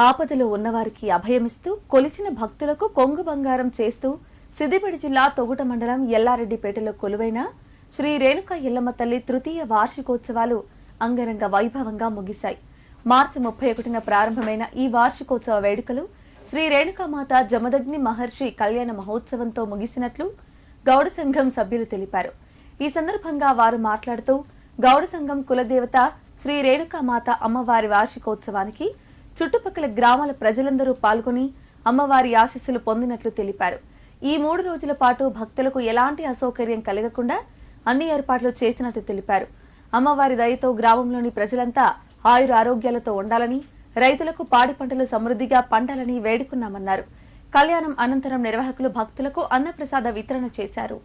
ఆపదలో ఉన్నవారికి అభయమిస్తూ కొలిచిన భక్తులకు కొంగు బంగారం చేస్తూ సిద్దిపేట జిల్లా తొగుట మండలం ఎల్లారెడ్డిపేటలో కొలువైన శ్రీ రేణుకా ఎల్లమ్మ తల్లి తృతీయ వార్షికోత్సవాలు అంగరంగ వైభవంగా ముగిశాయి. మార్చి 31న ప్రారంభమైన ఈ వార్షికోత్సవ వేడుకలు శ్రీ రేణుకామాత జమదగ్ని మహర్షి కళ్యాణ మహోత్సవంతో ముగిసినట్లు గౌడ సంఘం సభ్యులు తెలిపారు. ఈ సందర్భంగా వారు మాట్లాడుతూ గౌడ సంఘం కులదేవత శ్రీ రేణుకామాత అమ్మవారి వార్షికోత్సవానికి చుట్టుపక్కల గ్రామాల ప్రజలందరూ పాల్గొని అమ్మవారి ఆశీస్సులు పొందినట్లు తెలిపారు. ఈ 3 రోజుల పాటు భక్తులకు ఎలాంటి అసౌకర్యం కలగకుండా అన్ని ఏర్పాట్లు చేసినట్లు తెలిపారు. అమ్మవారి దయతో గ్రామంలోని ప్రజలంతా ఆయుర ఆరోగ్యాలతో ఉండాలని, రైతులకు పాడి పంటలు సమృద్ధిగా పండాలని వేడుకున్నామన్నారు. కళ్యాణం అనంతరం నిర్వాహకులు భక్తులకు అన్నప్రసాద వితరణ చేశారు.